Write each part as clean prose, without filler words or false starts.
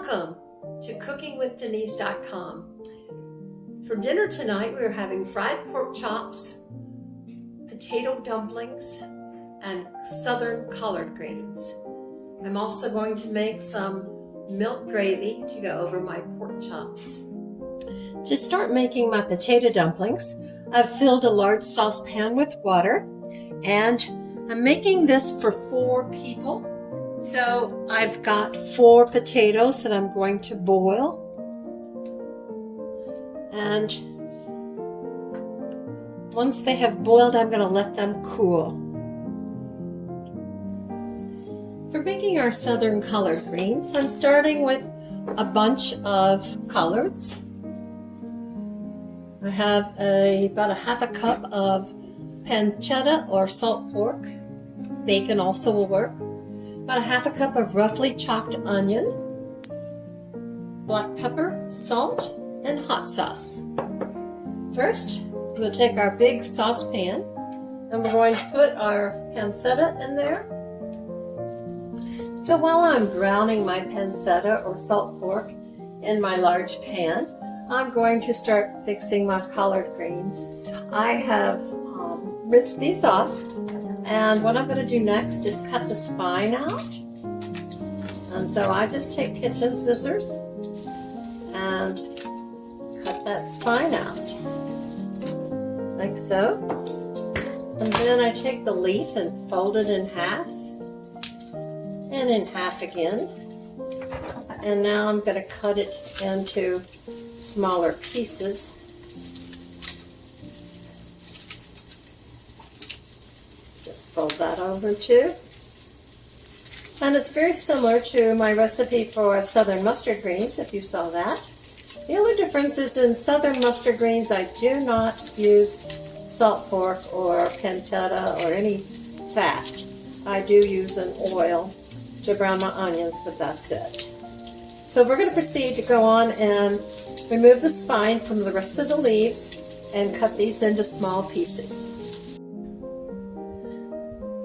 Welcome to cookingwithdenise.com. For dinner tonight, we are having fried pork chops, potato dumplings, and southern collard greens. I'm also going to make some milk gravy to go over my pork chops. To start making my potato dumplings, I've filled a large saucepan with water, and I'm making this for 4 people. So I've got 4 potatoes that I'm going to boil. And once they have boiled, I'm going to let them cool. For making our southern collard greens, I'm starting with a bunch of collards. I have about a half a cup of pancetta or salt pork. Bacon also will work. About a half a cup of roughly chopped onion, black pepper, salt, and hot sauce. First, we'll take our big saucepan and we're going to put our pancetta in there. So while I'm browning my pancetta or salt pork in my large pan, I'm going to start fixing my collard greens. I have rinsed these off, and what I'm going to do next is cut the spine out. And so I just take kitchen scissors and cut that spine out, like so. And then I take the leaf and fold it in half, and in half again. And now I'm going to cut it into smaller pieces. Just fold that over too. And it's very similar to my recipe for southern mustard greens, if you saw that. The only difference is in southern mustard greens, I do not use salt pork or pancetta or any fat. I do use an oil to brown my onions, but that's it. So we're going to proceed to go on and remove the spine from the rest of the leaves and cut these into small pieces.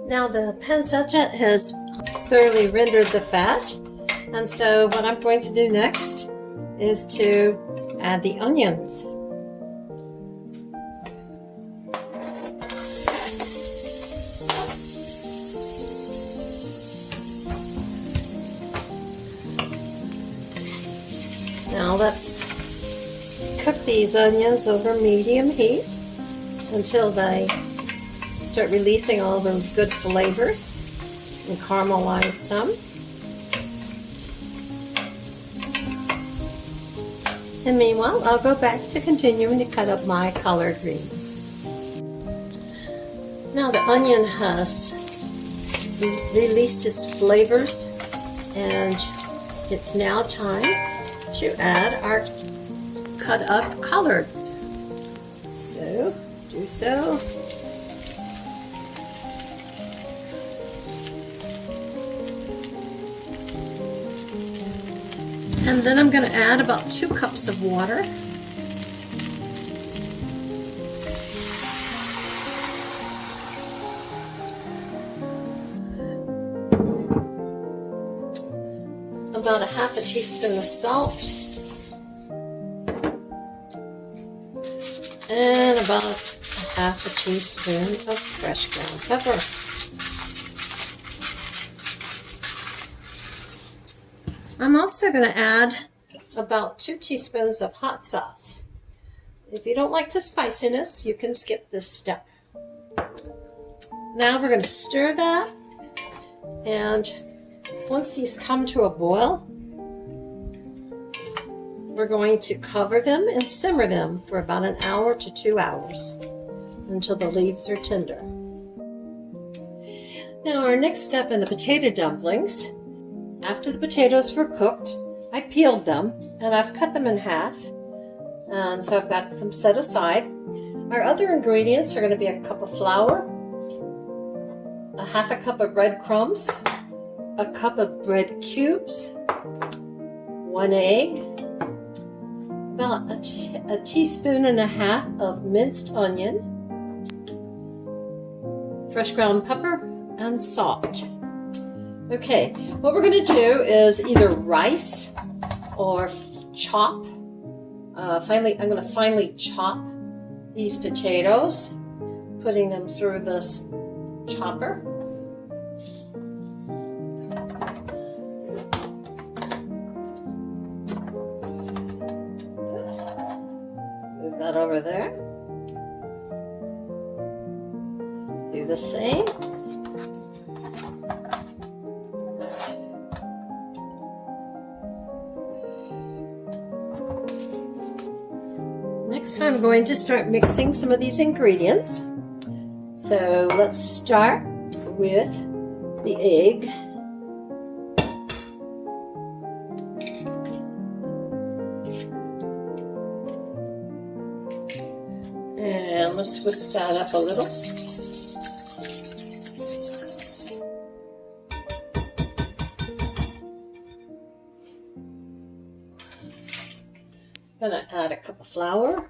Now the pancetta has thoroughly rendered the fat, and so what I'm going to do next is to add the onions. Now let's cook these onions over medium heat until they start releasing all those good flavors and caramelize some. And meanwhile, I'll go back to continuing to cut up my collard greens. Now the onion has released its flavors, and it's now time to add our cut up collards. So, do so. And then I'm going to add about 2 cups of water. About a half a teaspoon of salt. And about a half a teaspoon of fresh ground pepper. I'm also going to add about 2 teaspoons of hot sauce. If you don't like the spiciness, you can skip this step. Now we're going to stir that, and once these come to a boil, we're going to cover them and simmer them for about 1 hour to 2 hours until the leaves are tender. Now our next step in the potato dumplings. After the potatoes were cooked, I peeled them and I've cut them in half, and so I've got them set aside. Our other ingredients are going to be a cup of flour, a half a cup of breadcrumbs, a cup of bread cubes, 1 egg, about a teaspoon and a half of minced onion, fresh ground pepper, and salt. Okay, what we're going to do is either rice or chop. I'm going to finely chop these potatoes, putting them through this chopper. Move that over there. Do the same. Next, I'm going to start mixing some of these ingredients. So let's start with the egg. And let's whisk that up a little. I'm going to add a cup of flour.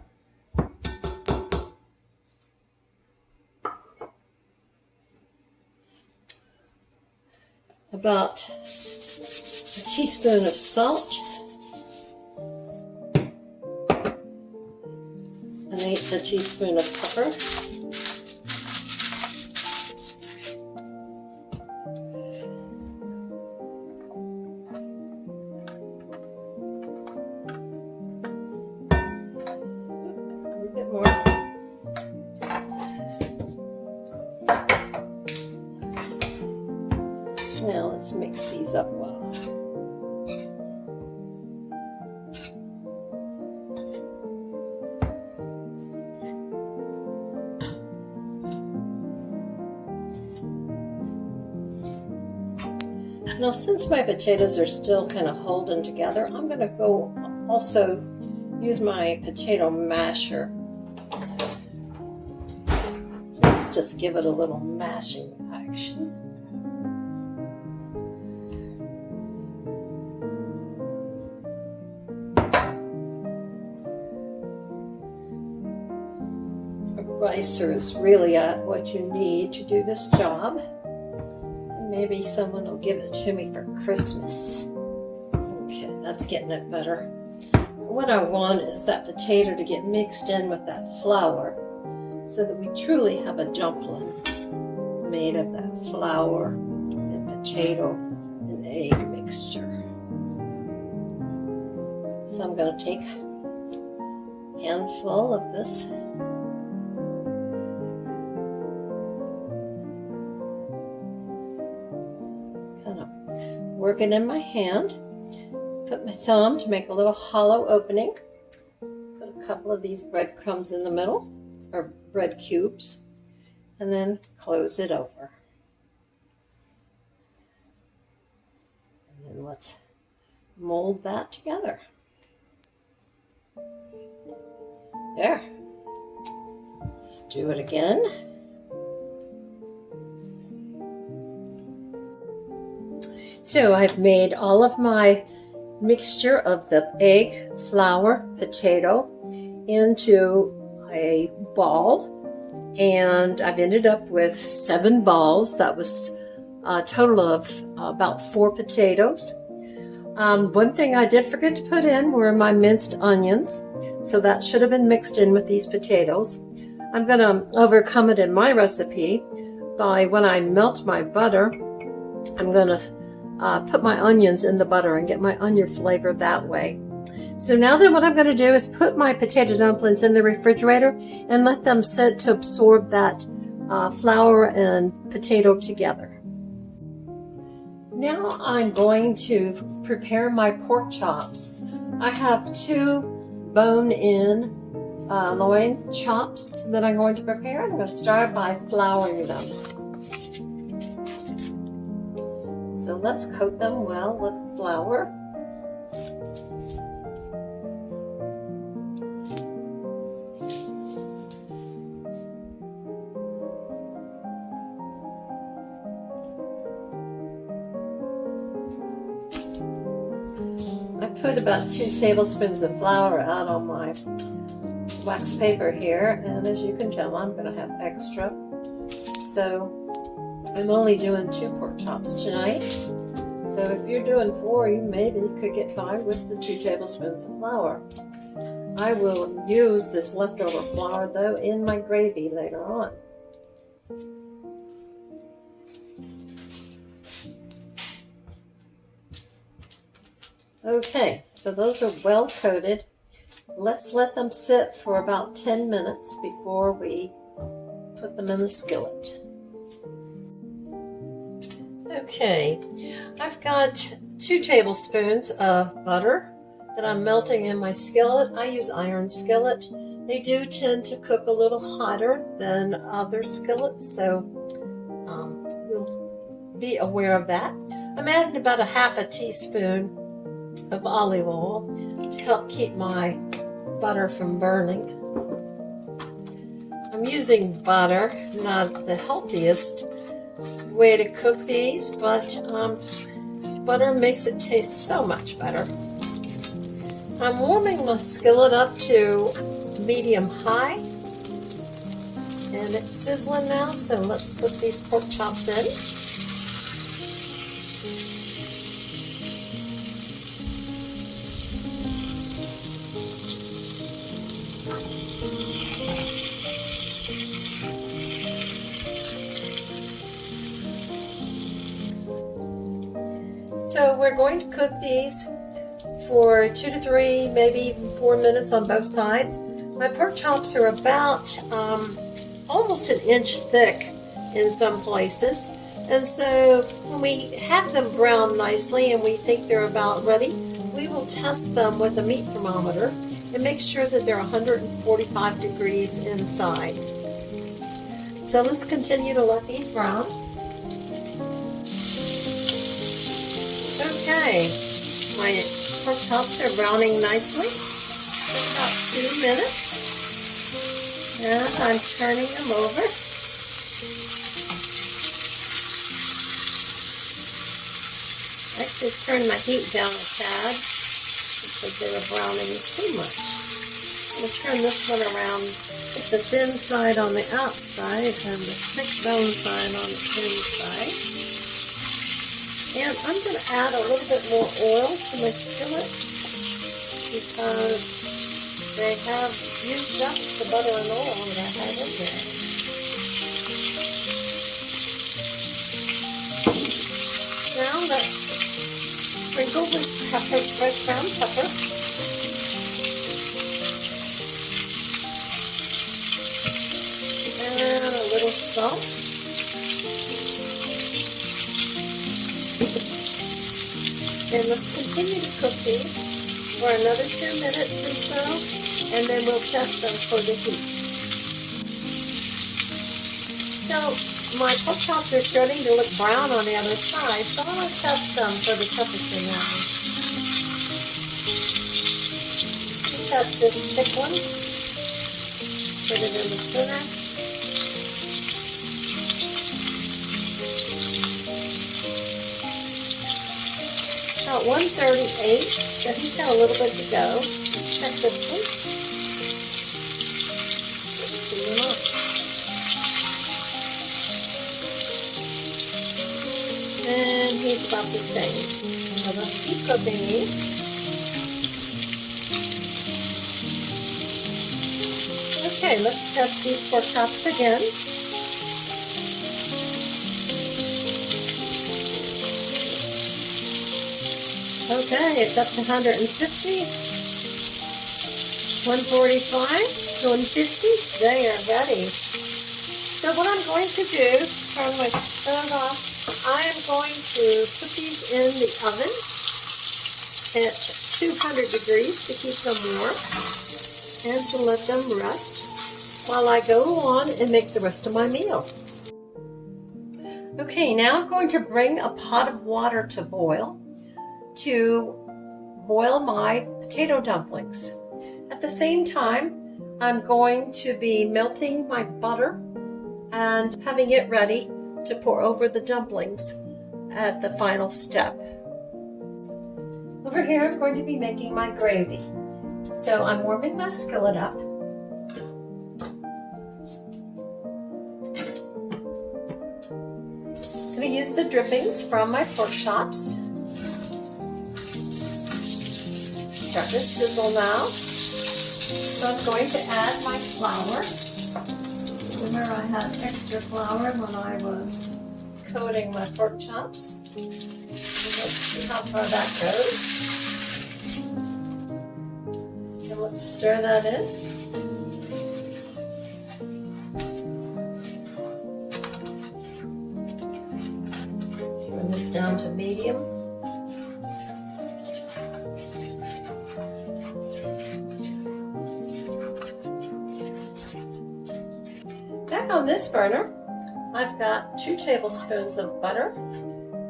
About a teaspoon of salt. An eighth a teaspoon of pepper. A little bit more. Now let's mix these up well. Now, since my potatoes are still kind of holding together, I'm going to go also use my potato masher. So let's just give it a little mashing action. A ricer is really what you need to do this job. Maybe someone will give it to me for Christmas. Okay, that's getting it better. What I want is that potato to get mixed in with that flour so that we truly have a dumpling made of that flour and potato and egg mixture. So I'm going to take a handful of this. Kind of work it in my hand. Put my thumb to make a little hollow opening. Put a couple of these breadcrumbs in the middle, or bread cubes, and then close it over. And then let's mold that together. There. Let's do it again. So I've made all of my mixture of the egg, flour, potato into a ball, and I've ended up with 7 balls. That was a total of about 4 potatoes. One thing I did forget to put in were my minced onions, so that should have been mixed in with these potatoes. I'm going to overcome it in my recipe by, when I melt my butter, I'm going to put my onions in the butter and get my onion flavor that way. So now then what I'm going to do is put my potato dumplings in the refrigerator and let them sit to absorb that flour and potato together. Now I'm going to prepare my pork chops. I have 2 bone-in loin chops that I'm going to prepare. I'm going to start by flouring them. So let's coat them well with flour. I put about 2 tablespoons of flour out on my wax paper here, and as you can tell, I'm going to have extra. So I'm only doing 2 pork chops tonight. So if you're doing 4, you maybe could get by with the 2 tablespoons of flour. I will use this leftover flour though in my gravy later on. Okay, so those are well coated. Let's let them sit for about 10 minutes before we put them in the skillet. Okay, I've got 2 tablespoons of butter that I'm melting in my skillet. I use iron skillet. They do tend to cook a little hotter than other skillets, so we'll be aware of that. I'm adding about a half a teaspoon of olive oil to help keep my butter from burning. I'm using butter, not the healthiest way to cook these, but butter makes it taste so much better. I'm warming my skillet up to medium-high, and it's sizzling now, so let's put these pork chops in. So we're going to cook these for 2 to 3, maybe even 4 minutes on both sides. My pork chops are about almost an inch thick in some places. And so when we have them brown nicely and we think they're about ready, we will test them with a meat thermometer and make sure that they're 145 degrees inside. So let's continue to let these brown. Okay, my pork chops are browning nicely for about 2 minutes, and I'm turning them over. Actually turned my heat down a tad because they were browning too much. I'm going to turn this one around, put the thin side on the outside and the thick bone side on the inside. And I'm going to add a little bit more oil to my skillet because they have used up the butter and oil that I had in there. Now let's sprinkle with pepper, red ground pepper. And a little salt. And let's continue to cook these for another 2 minutes or so, and then we'll test them for the heat. So my pork chops are starting to look brown on the other side, so I'm going to test them for the temperature now. Test this thick one, put it in the center. About 138, so he's got a little bit to go. Check this one. And he's about the same. So let's keep cooking these. Okay, let's test these pork chops again. Okay, it's up to 150, 145, 150. They are ready. So what I'm going to do, turn my stove off, I am going to put these in the oven at 200 degrees to keep them warm and to let them rest while I go on and make the rest of my meal. Okay, now I'm going to bring a pot of water to boil my potato dumplings. At the same time, I'm going to be melting my butter and having it ready to pour over the dumplings at the final step. Over here, I'm going to be making my gravy. So I'm warming my skillet up. I'm going to use the drippings from my pork chops. start to sizzle now. So I'm going to add my flour. Remember, I had extra flour when I was coating my pork chops. Let's see how far that goes. And let's stir that in. Turn this down to medium. Back on this burner, I've got 2 tablespoons of butter.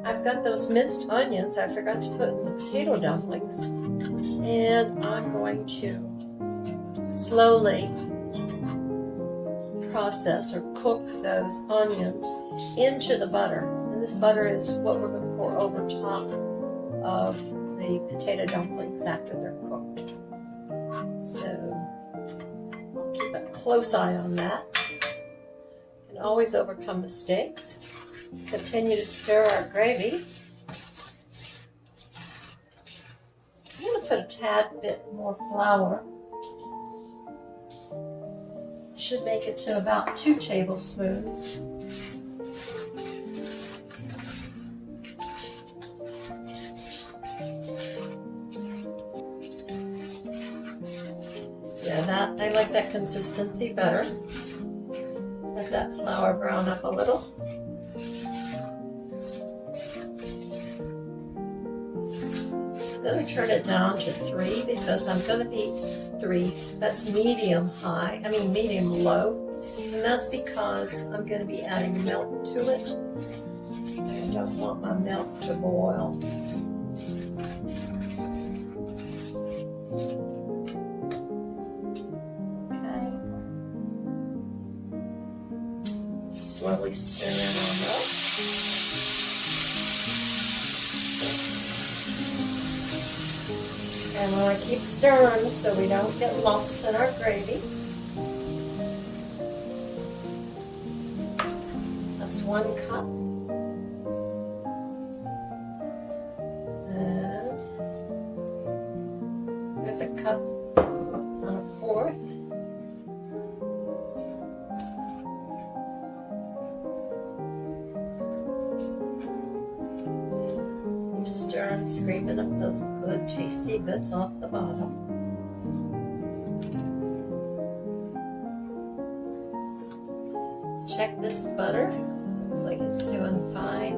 I've got those minced onions I forgot to put in the potato dumplings. And I'm going to slowly process or cook those onions into the butter. And this butter is what we're going to pour over top of the potato dumplings after they're cooked. So I'll keep a close eye on that. You can always overcome mistakes. Let's continue to stir our gravy. I'm going to put a tad bit more flour. Should make it to about 2 tablespoons. Yeah, I like that consistency better. Let that flour brown up a little. I'm going to turn it down to 3 because I'm going to be 3. That's medium low. And that's because I'm going to be adding milk to it. I don't want my milk to boil. Okay. Slowly stir in on milk. And I want to keep stirring so we don't get lumps in our gravy. That's 1 cup. And there's a cup and a 1/4. Stirring, scraping up those good tasty bits off the bottom. Let's check this butter. Looks like it's doing fine.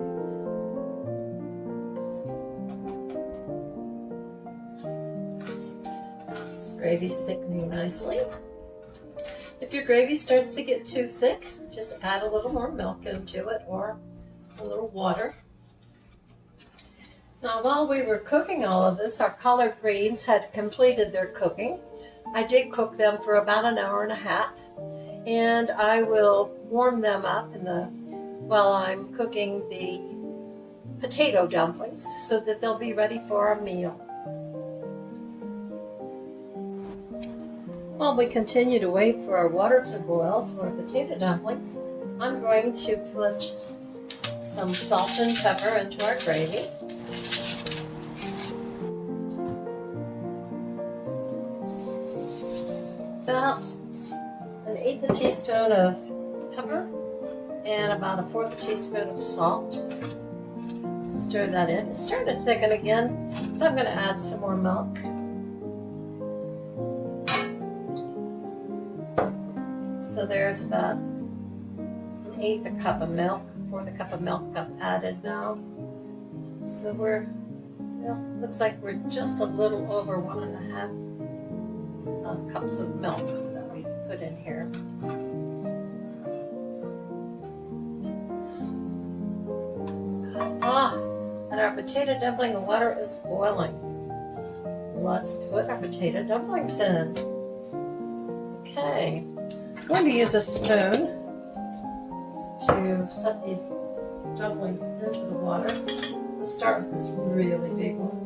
This gravy's thickening nicely. If your gravy starts to get too thick, just add a little more milk into it or a little water. Now, while we were cooking all of this, our collard greens had completed their cooking. I did cook them for about 1.5 hours, and I will warm them up while I'm cooking the potato dumplings so that they'll be ready for our meal. While we continue to wait for our water to boil for potato dumplings, I'm going to put some salt and pepper into our gravy. About 1/8 teaspoon of pepper and about 1/4 teaspoon of salt. Stir that in. It's starting to thicken again, so I'm going to add some more milk. So there's about 1/8 cup of milk, 1/4 cup of milk I've added now. So looks like we're just a little over 1.5 cups of milk that we've put in here. And our potato dumpling water is boiling. Let's put our potato dumplings in. Okay, I'm going to use a spoon to set these dumplings into the water. We'll start with this really big one.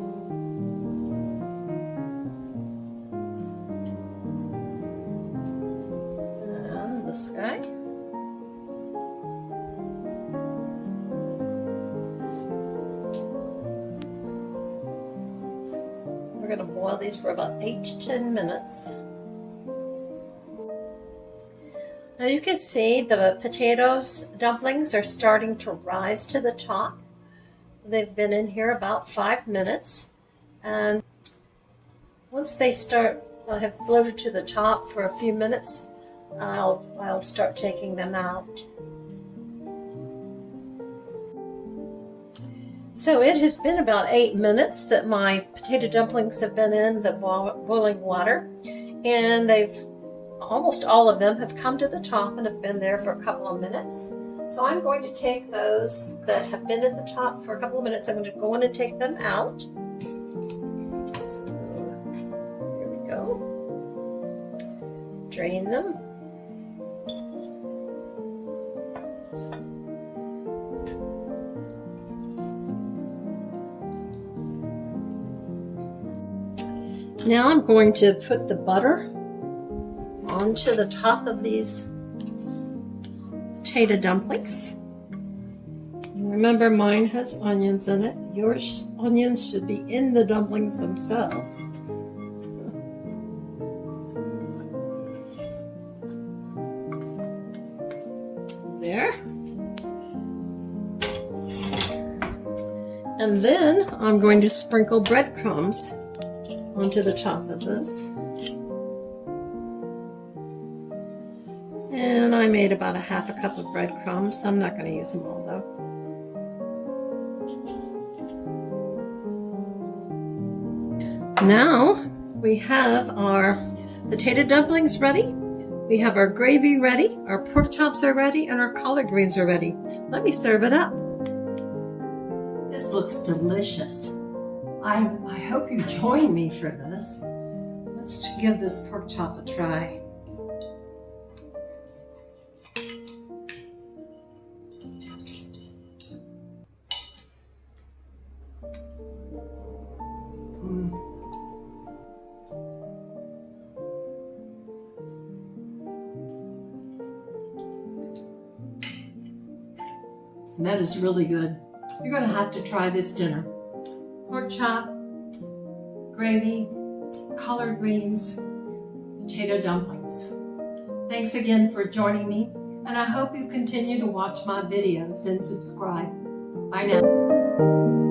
And this guy. We're going to boil these for about 8 to 10 minutes. Now you can see the dumplings are starting to rise to the top. They've been in here about 5 minutes, and once they have floated to the top for a few minutes, I'll start taking them out. So it has been about 8 minutes that my potato dumplings have been in the boiling water, and almost all of them have come to the top and have been there for a couple of minutes. So I'm going to take those that have been at the top for a couple of minutes. I'm going to go in and take them out. So here we go. Drain them. Now I'm going to put the butter onto the top of these potato dumplings. Remember, mine has onions in it. Your onions should be in the dumplings themselves. There. And then I'm going to sprinkle breadcrumbs onto the top of this. And I made about a half a cup of breadcrumbs. I'm not going to use them all though. Now we have our potato dumplings ready. We have our gravy ready, our pork chops are ready, and our collard greens are ready. Let me serve it up. This looks delicious. I hope you join me for this. Let's give this pork chop a try. That is really good. You're going to have to try this dinner. Pork chop, gravy, collard greens, potato dumplings. Thanks again for joining me, and I hope you continue to watch my videos and subscribe. Bye now.